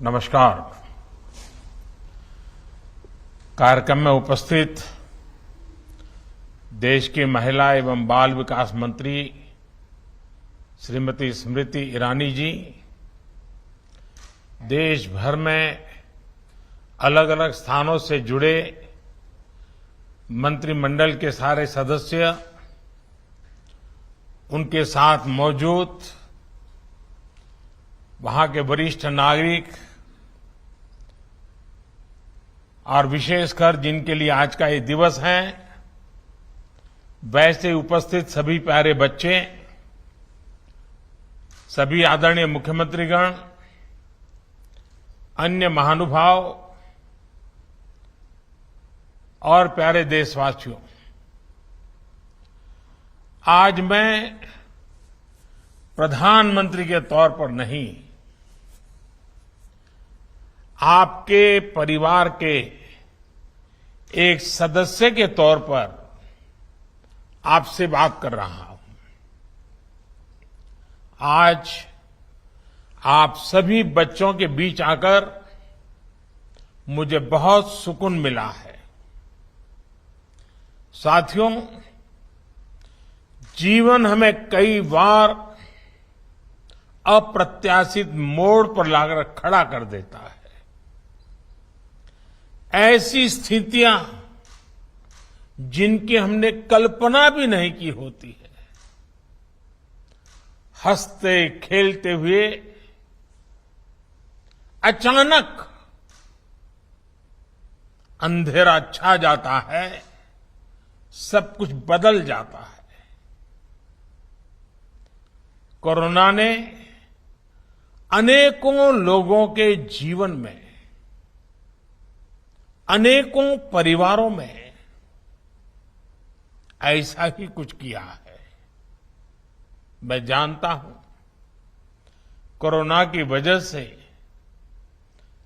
नमस्कार। कार्यक्रम में उपस्थित देश की महिला एवं बाल विकास मंत्री श्रीमती स्मृति ईरानी जी, देश भर में अलग अलग स्थानों से जुड़े मंत्रिमंडल के सारे सदस्य, उनके साथ मौजूद वहां के वरिष्ठ नागरिक और विशेषकर जिनके लिए आज का ये दिवस है, वैसे उपस्थित सभी प्यारे बच्चे, सभी आदरणीय मुख्यमंत्रीगण, अन्य महानुभाव और प्यारे देशवासियों, आज मैं प्रधानमंत्री के तौर पर नहीं, आपके परिवार के एक सदस्य के तौर पर आपसे बात कर रहा हूं। आज आप सभी बच्चों के बीच आकर मुझे बहुत सुकून मिला है। साथियों, जीवन हमें कई बार अप्रत्याशित मोड़ पर लाकर खड़ा कर देता है। ऐसी स्थितियां जिनकी हमने कल्पना भी नहीं की होती है, हंसते खेलते हुए अचानक अंधेरा छा जाता है, सब कुछ बदल जाता है। कोरोना ने अनेकों लोगों के जीवन में, अनेकों परिवारों में ऐसा ही कुछ किया है। मैं जानता हूं, कोरोना की वजह से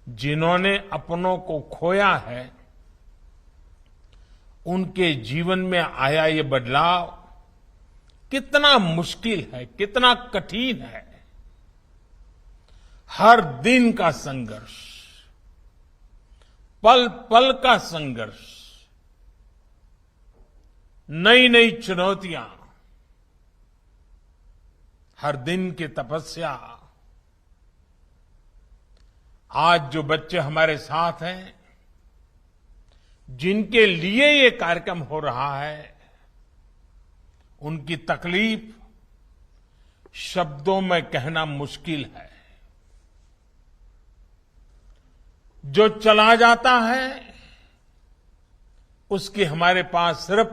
जिन्होंने अपनों को खोया है, उनके जीवन में आया ये बदलाव कितना मुश्किल है, कितना कठिन है। हर दिन का संघर्ष, पल पल का संघर्ष, नई नई चुनौतियां, हर दिन की तपस्या। आज जो बच्चे हमारे साथ हैं, जिनके लिए ये कार्यक्रम हो रहा है, उनकी तकलीफ शब्दों में कहना मुश्किल है। जो चला जाता है, उसकी हमारे पास सिर्फ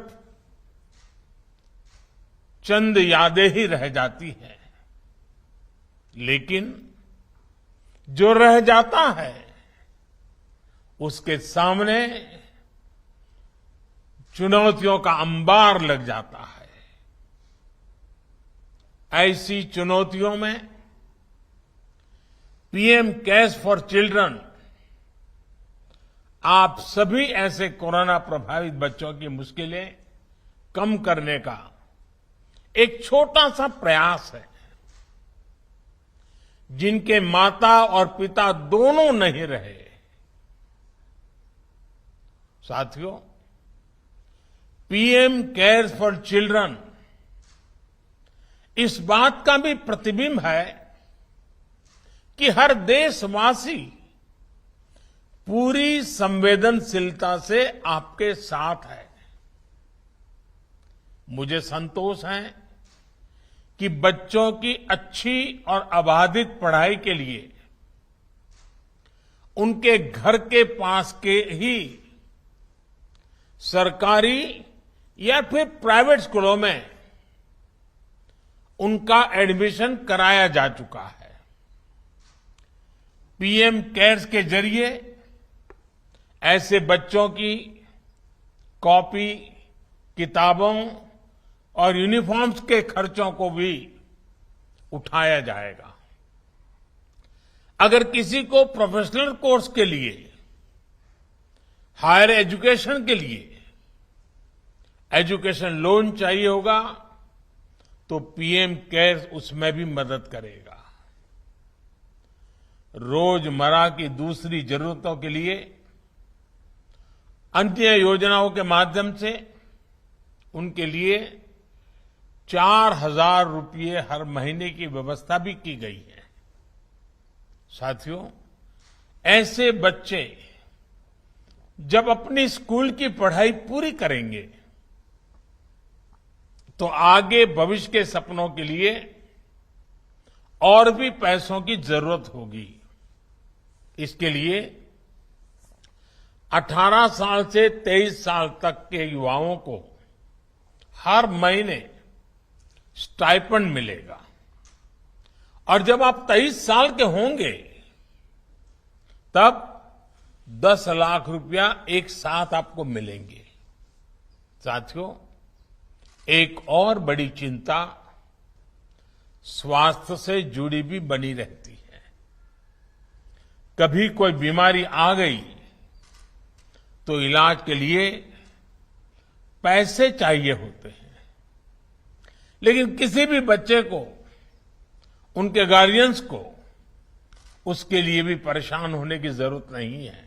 चंद यादें ही रह जाती हैं, लेकिन जो रह जाता है, उसके सामने चुनौतियों का अंबार लग जाता है। ऐसी चुनौतियों में पीएम केयर्स फॉर चिल्ड्रन आप सभी ऐसे कोरोना प्रभावित बच्चों की मुश्किलें कम करने का एक छोटा सा प्रयास है। जिनके माता और पिता दोनों नहीं रहे, साथियों, पीएम केयर्स फॉर चिल्ड्रन इस बात का भी प्रतिबिंब है कि हर देशवासी पूरी संवेदनशीलता से आपके साथ है। मुझे संतोष है कि बच्चों की अच्छी और अबाधित पढ़ाई के लिए उनके घर के पास के ही सरकारी या फिर प्राइवेट स्कूलों में उनका एडमिशन कराया जा चुका है। पीएम केयर्स के जरिए ऐसे बच्चों की कॉपी, किताबों और यूनिफॉर्म्स के खर्चों को भी उठाया जाएगा। अगर किसी को प्रोफेशनल कोर्स के लिए, हायर एजुकेशन के लिए एजुकेशन लोन चाहिए होगा, तो पीएम केयर्स उसमें भी मदद करेगा। रोजमर्रा की दूसरी जरूरतों के लिए अन्य योजनाओं के माध्यम से उनके लिए 4,000 रुपये हर महीने की व्यवस्था भी की गई है। साथियों, ऐसे बच्चे जब अपनी स्कूल की पढ़ाई पूरी करेंगे तो आगे भविष्य के सपनों के लिए और भी पैसों की जरूरत होगी। इसके लिए 18 साल से 23 साल तक के युवाओं को हर महीने स्टाइपेंड मिलेगा और जब आप 23 साल के होंगे तब 10 लाख रुपया एक साथ आपको मिलेंगे। साथियों, एक और बड़ी चिंता स्वास्थ्य से जुड़ी भी बनी रहती है। कभी कोई बीमारी आ गई तो इलाज के लिए पैसे चाहिए होते हैं, लेकिन किसी भी बच्चे को, उनके गार्डियंस को उसके लिए भी परेशान होने की जरूरत नहीं है।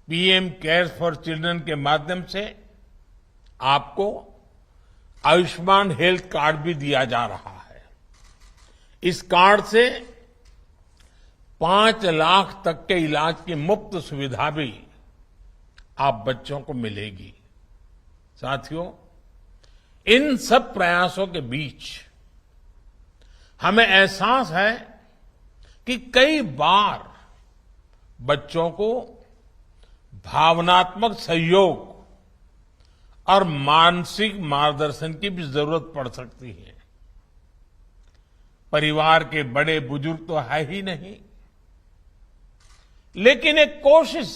पीएम केयर्स फॉर चिल्ड्रन के माध्यम से आपको आयुष्मान हेल्थ कार्ड भी दिया जा रहा है। इस कार्ड से 5 लाख तक के इलाज की मुफ्त सुविधा भी आप बच्चों को मिलेगी। साथियों, इन सब प्रयासों के बीच हमें एहसास है कि कई बार बच्चों को भावनात्मक सहयोग और मानसिक मार्गदर्शन की भी जरूरत पड़ सकती है। परिवार के बड़े बुजुर्ग तो है ही नहीं, लेकिन एक कोशिश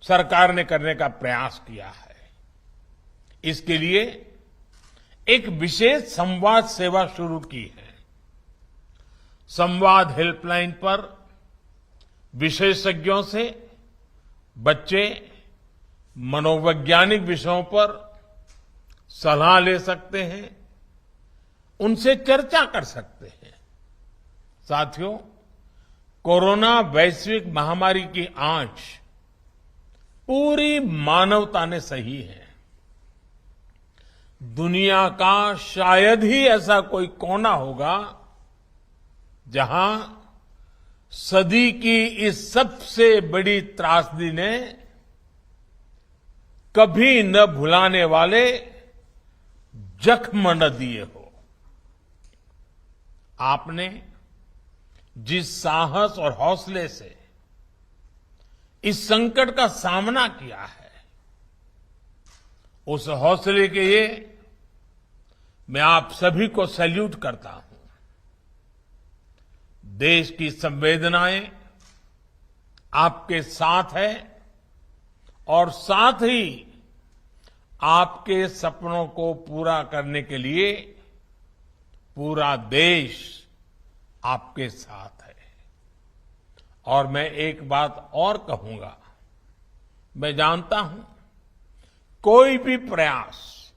सरकार ने करने का प्रयास किया है। इसके लिए एक विशेष संवाद सेवा शुरू की है। संवाद हेल्पलाइन पर विशेषज्ञों से बच्चे मनोवैज्ञानिक विषयों पर सलाह ले सकते हैं, उनसे चर्चा कर सकते हैं। साथियों, कोरोना वैश्विक महामारी की आंच पूरी मानवता ने सही है। दुनिया का शायद ही ऐसा कोई कोना होगा जहां सदी की इस सबसे बड़ी त्रासदी ने कभी न भुलाने वाले जख्म न दिए हो। आपने जिस साहस और हौसले से इस संकट का सामना किया है, उस हौसले के लिए मैं आप सभी को सैल्यूट करता हूं। देश की संवेदनाएं आपके साथ है और साथ ही आपके सपनों को पूरा करने के लिए पूरा देश आपके साथ है। और मैं एक बात और कहूंगा, मैं जानता हूं कोई भी प्रयास,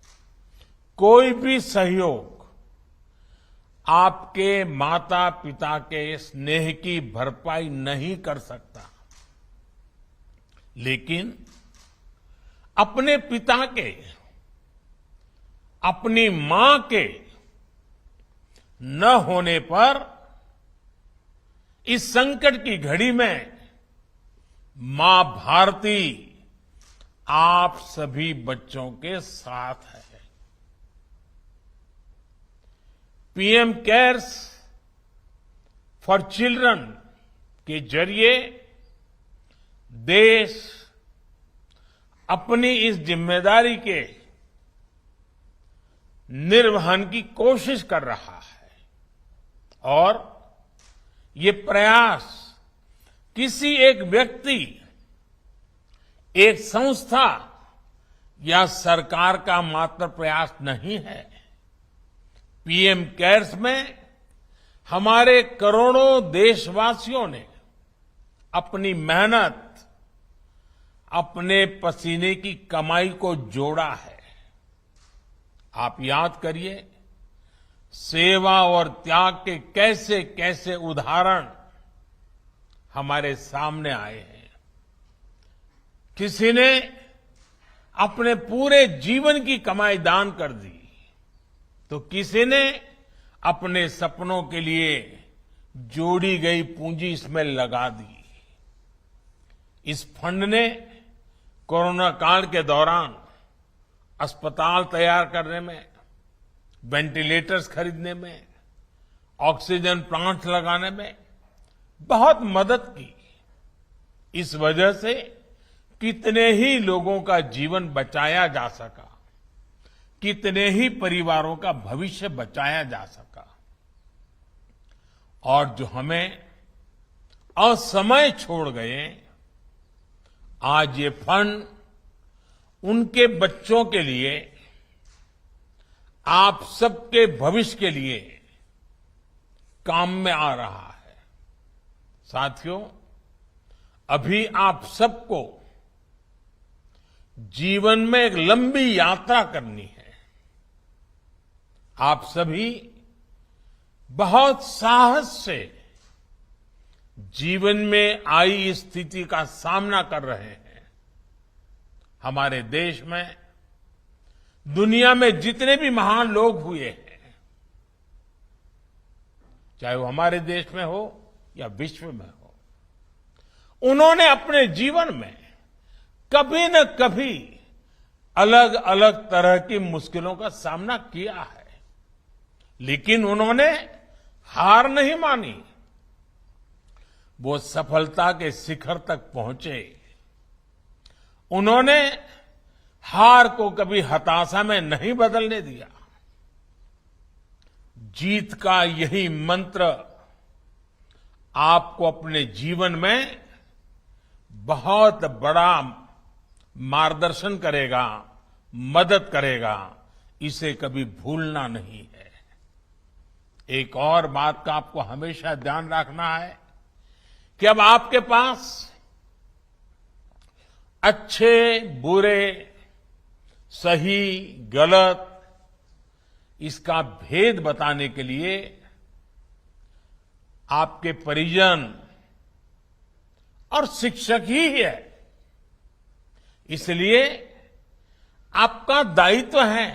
कोई भी सहयोग आपके माता पिता के स्नेह की भरपाई नहीं कर सकता, लेकिन अपने पिता के, अपनी मां के न होने पर इस संकट की घड़ी में मां भारती आप सभी बच्चों के साथ है। पीएम केयर्स फॉर चिल्ड्रन के जरिए देश अपनी इस जिम्मेदारी के निर्वहन की कोशिश कर रहा है और ये प्रयास किसी एक व्यक्ति, एक संस्था या सरकार का मात्र प्रयास नहीं है। पीएम केयर्स में हमारे करोड़ों देशवासियों ने अपनी मेहनत, अपने पसीने की कमाई को जोड़ा है। आप याद करिए, सेवा और त्याग के कैसे कैसे उदाहरण हमारे सामने आए हैं। किसी ने अपने पूरे जीवन की कमाई दान कर दी, तो किसी ने अपने सपनों के लिए जोड़ी गई पूंजी इसमें लगा दी। इस फंड ने कोरोना काल के दौरान अस्पताल तैयार करने में, वेंटिलेटर्स खरीदने में, ऑक्सीजन प्लांट लगाने में बहुत मदद की। इस वजह से कितने ही लोगों का जीवन बचाया जा सका, कितने ही परिवारों का भविष्य बचाया जा सका। और जो हमें असमय छोड़ गए, आज ये फंड उनके बच्चों के लिए, आप सबके भविष्य के लिए काम में आ रहा है। साथियों, अभी आप सबको जीवन में एक लंबी यात्रा करनी है। आप सभी बहुत साहस से जीवन में आई स्थिति का सामना कर रहे हैं। हमारे देश में, दुनिया में जितने भी महान लोग हुए हैं, चाहे वो हमारे देश में हो या विश्व में हो, उन्होंने अपने जीवन में कभी न कभी अलग अलग तरह की मुश्किलों का सामना किया है, लेकिन उन्होंने हार नहीं मानी। वो सफलता के शिखर तक पहुंचे। उन्होंने हार को कभी हताशा में नहीं बदलने दिया। जीत का यही मंत्र आपको अपने जीवन में बहुत बड़ा मार्गदर्शन करेगा, मदद करेगा। इसे कभी भूलना नहीं है। एक और बात का आपको हमेशा ध्यान रखना है कि अब आपके पास अच्छे, बुरे, सही, गलत, इसका भेद बताने के लिए आपके परिजन और शिक्षक ही है। इसलिए आपका दायित्व है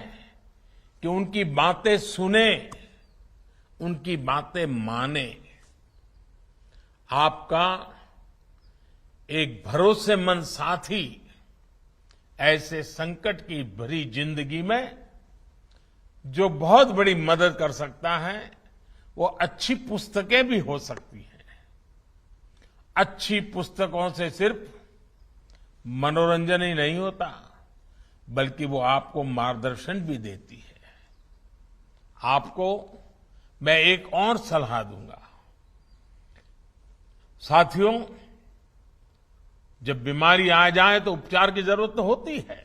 कि उनकी बातें सुने, उनकी बातें माने। आपका एक भरोसेमंद साथी ऐसे संकट की भरी जिंदगी में जो बहुत बड़ी मदद कर सकता है, वो अच्छी पुस्तकें भी हो सकती हैं। अच्छी पुस्तकों से सिर्फ मनोरंजन ही नहीं होता, बल्कि वो आपको मार्गदर्शन भी देती है। आपको मैं एक और सलाह दूंगा। साथियों, जब बीमारी आ जाए तो उपचार की जरूरत तो होती है,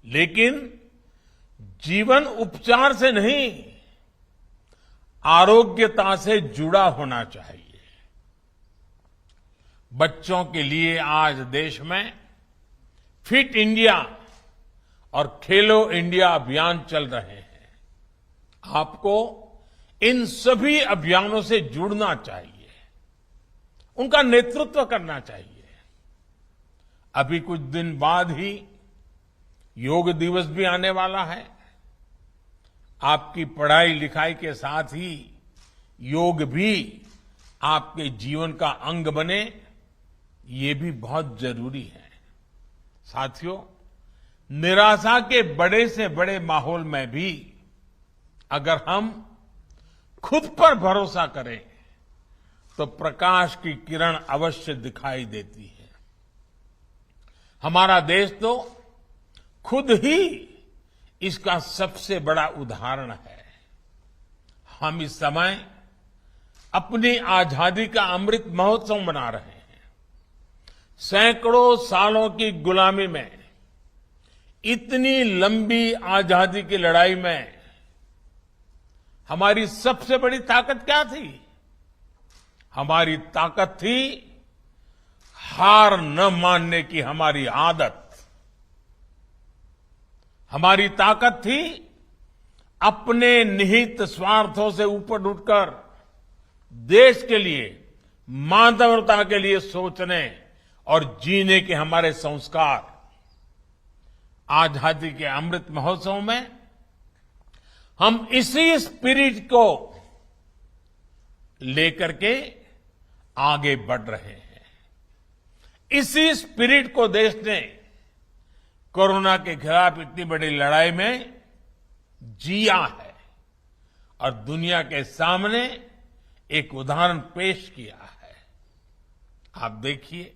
लेकिन जीवन उपचार से नहीं, आरोग्यता से जुड़ा होना चाहिए। बच्चों के लिए आज देश में फिट इंडिया और खेलो इंडिया अभियान चल रहे हैं। आपको इन सभी अभियानों से जुड़ना चाहिए, उनका नेतृत्व करना चाहिए। अभी कुछ दिन बाद ही योग दिवस भी आने वाला है। आपकी पढ़ाई लिखाई के साथ ही योग भी आपके जीवन का अंग बने, ये भी बहुत जरूरी है। साथियों, निराशा के बड़े से बड़े माहौल में भी अगर हम खुद पर भरोसा करें तो प्रकाश की किरण अवश्य दिखाई देती है। हमारा देश तो खुद ही इसका सबसे बड़ा उदाहरण है। हम इस समय अपनी आजादी का अमृत महोत्सव मना रहे हैं। सैकड़ों सालों की गुलामी में, इतनी लंबी आजादी की लड़ाई में हमारी सबसे बड़ी ताकत क्या थी? हमारी ताकत थी हार न मानने की हमारी आदत। हमारी ताकत थी अपने निहित स्वार्थों से ऊपर उठकर देश के लिए मानवता के लिए सोचने और जीने के हमारे संस्कार आजादी के अमृत महोत्सव में हम इसी स्पिरिट को लेकर के आगे बढ़ रहे हैं। इसी स्पिरिट को देश ने कोरोना के खिलाफ इतनी बड़ी लड़ाई में जिया है और दुनिया के सामने एक उदाहरण पेश किया है। आप देखिए,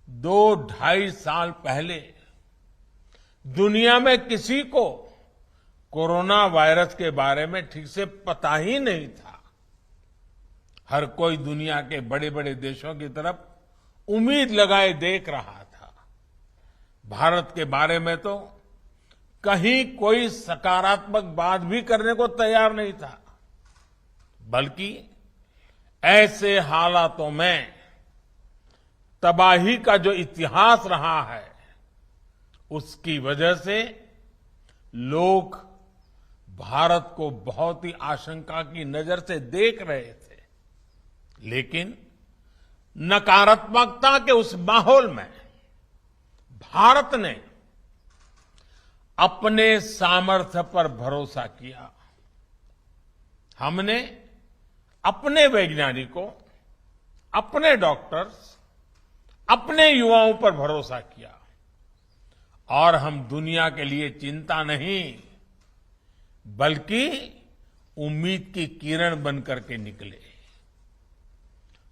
2-2.5 साल पहले दुनिया में किसी को कोरोना वायरस के बारे में ठीक से पता ही नहीं था। हर कोई दुनिया के बड़े बड़े देशों की तरफ उम्मीद लगाए देख रहा था। भारत के बारे में तो कहीं कोई सकारात्मक बात भी करने को तैयार नहीं था, बल्कि ऐसे हालातों में तबाही का जो इतिहास रहा है, उसकी वजह से लोग भारत को बहुत ही आशंका की नजर से देख रहे थे। लेकिन नकारात्मकता के उस माहौल में भारत ने अपने सामर्थ्य पर भरोसा किया। हमने अपने वैज्ञानिकों, अपने डॉक्टर्स, अपने युवाओं पर भरोसा किया और हम दुनिया के लिए चिंता नहीं बल्कि उम्मीद की किरण बनकर के निकले।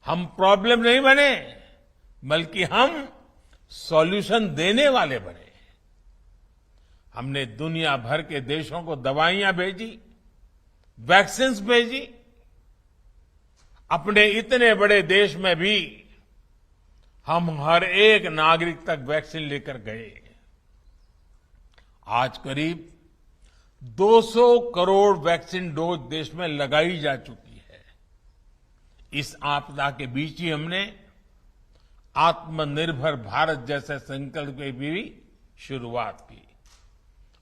हम प्रॉब्लम नहीं बने बल्कि हम सॉल्यूशन देने वाले बने। हमने दुनिया भर के देशों को दवाइयां भेजी, वैक्सीन्स भेजी। अपने इतने बड़े देश में भी हम हर एक नागरिक तक वैक्सीन लेकर गए। आज करीब 200 करोड़ वैक्सीन डोज देश में लगाई जा चुकी है। इस आपदा के बीच ही हमने आत्मनिर्भर भारत जैसे संकल्प की भी शुरुआत की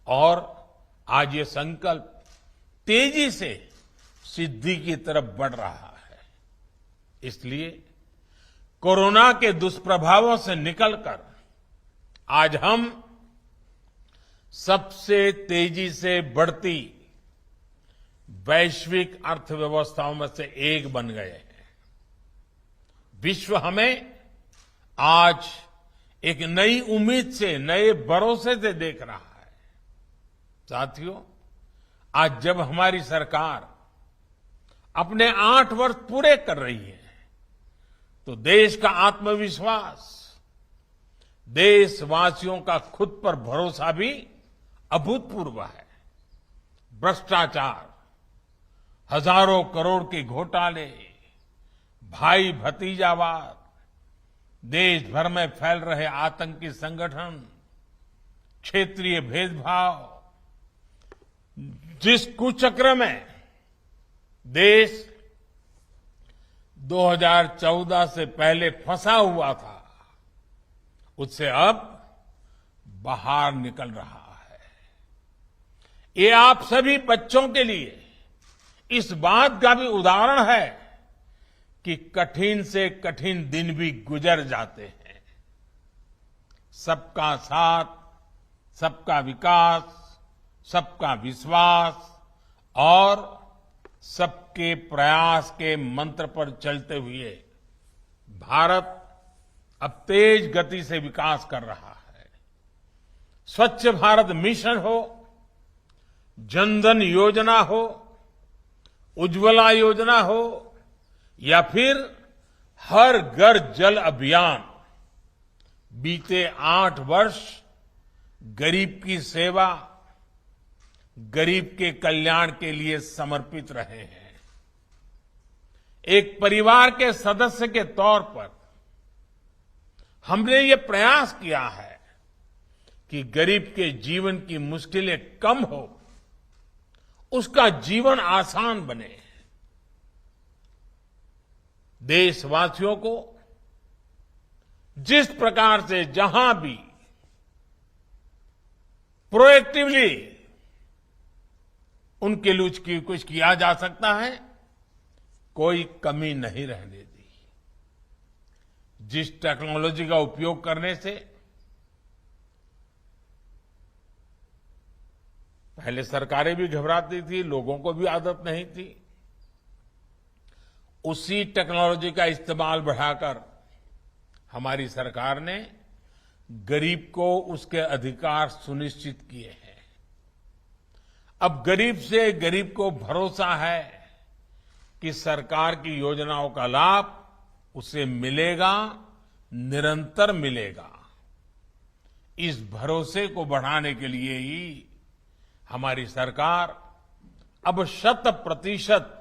और आज ये संकल्प तेजी से सिद्धि की तरफ बढ़ रहा है। इसलिए कोरोना के दुष्प्रभावों से निकलकर आज हम सबसे तेजी से बढ़ती वैश्विक अर्थव्यवस्थाओं में से एक बन गए हैं। विश्व हमें आज एक नई उम्मीद से, नए भरोसे से देख रहा है। साथियों, आज जब हमारी सरकार अपने 8 वर्ष पूरे कर रही है तो देश का आत्मविश्वास, देशवासियों का खुद पर भरोसा भी अभूतपूर्व है। भ्रष्टाचार, हजारों करोड़ के घोटाले, भाई भतीजावाद, देश भर में फैल रहे आतंकी संगठन, क्षेत्रीय भेदभाव, जिस कुचक्र में देश 2014 से पहले फंसा हुआ था, उससे अब बाहर निकल रहा है। ये आप सभी बच्चों के लिए इस बात का भी उदाहरण है कि कठिन से कठिन दिन भी गुजर जाते हैं। सबका साथ, सबका विकास, सबका विश्वास और सबके प्रयास के मंत्र पर चलते हुए भारत अब तेज गति से विकास कर रहा है। स्वच्छ भारत मिशन हो, जनधन योजना हो, उज्ज्वला योजना हो या फिर हर घर जल अभियान, बीते 8 वर्ष गरीब की सेवा, गरीब के कल्याण के लिए समर्पित रहे हैं। एक परिवार के सदस्य के तौर पर हमने ये प्रयास किया है कि गरीब के जीवन की मुश्किलें कम हो, उसका जीवन आसान बने। देशवासियों को जिस प्रकार से जहां भी प्रोएक्टिवली उनके लिए कुछ किया जा सकता है, कोई कमी नहीं रहने दी। जिस टेक्नोलॉजी का उपयोग करने से पहले सरकारें भी घबराती थी, लोगों को भी आदत नहीं थी, उसी टेक्नोलॉजी का इस्तेमाल बढ़ाकर हमारी सरकार ने गरीब को उसके अधिकार सुनिश्चित किए हैं। अब गरीब से गरीब को भरोसा है कि सरकार की योजनाओं का लाभ उसे मिलेगा, निरंतर मिलेगा। इस भरोसे को बढ़ाने के लिए ही हमारी सरकार अब 100%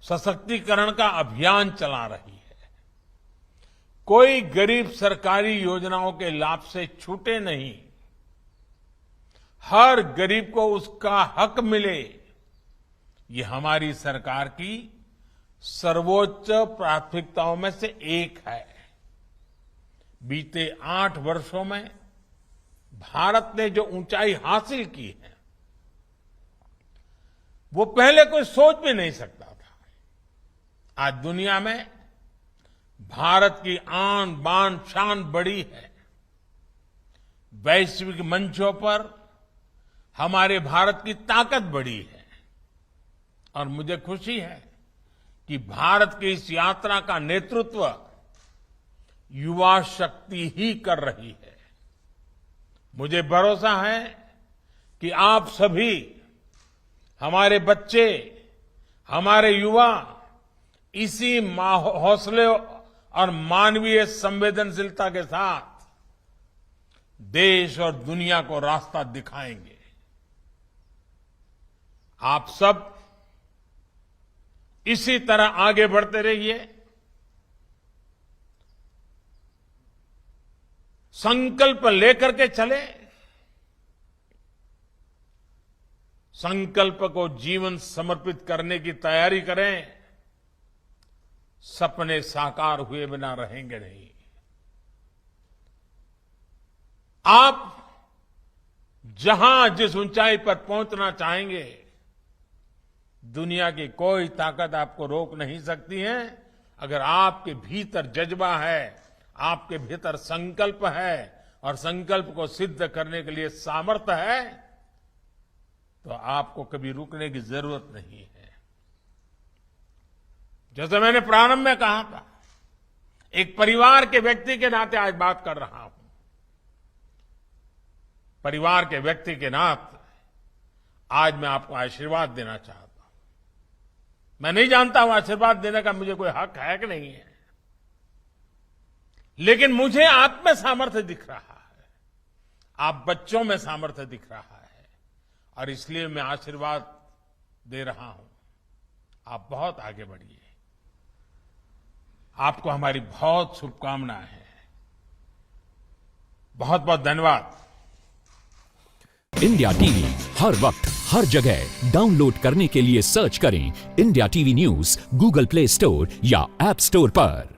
सशक्तिकरण का अभियान चला रही है। कोई गरीब सरकारी योजनाओं के लाभ से छूटे नहीं, हर गरीब को उसका हक मिले, ये हमारी सरकार की सर्वोच्च प्राथमिकताओं में से एक है। बीते 8 वर्षों में भारत ने जो ऊंचाई हासिल की है, वो पहले कोई सोच भी नहीं सकता था। आज दुनिया में भारत की आन बान शान बढ़ी है। वैश्विक मंचों पर हमारे भारत की ताकत बढ़ी है और मुझे खुशी है कि भारत की इस यात्रा का नेतृत्व युवा शक्ति ही कर रही है। मुझे भरोसा है कि आप सभी, हमारे बच्चे, हमारे युवा इसी हौसले और मानवीय संवेदनशीलता के साथ देश और दुनिया को रास्ता दिखाएंगे। आप सब इसी तरह आगे बढ़ते रहिए। संकल्प लेकर के चले, संकल्प को जीवन समर्पित करने की तैयारी करें। सपने साकार हुए बिना रहेंगे नहीं। आप जहां जिस ऊंचाई पर पहुंचना चाहेंगे, दुनिया की कोई ताकत आपको रोक नहीं सकती है। अगर आपके भीतर जज्बा है, आपके भीतर संकल्प है और संकल्प को सिद्ध करने के लिए सामर्थ्य है, तो आपको कभी रुकने की जरूरत नहीं है। जैसे मैंने प्रारंभ में कहा था, एक परिवार के व्यक्ति के नाते आज बात कर रहा हूं। परिवार के व्यक्ति के नाते आज मैं आपको आशीर्वाद देना चाहता हूं। मैं नहीं जानता हूं आशीर्वाद देने का मुझे कोई हक है कि नहीं है, लेकिन मुझे आप में सामर्थ्य दिख रहा है, आप बच्चों में सामर्थ्य दिख रहा है और इसलिए मैं आशीर्वाद दे रहा हूं। आप बहुत आगे बढ़िए। आपको हमारी बहुत शुभकामनाएं हैं। बहुत बहुत धन्यवाद। इंडिया टीवी हर वक्त हर जगह डाउनलोड करने के लिए सर्च करें India TV news Google play store या ऐप स्टोर पर।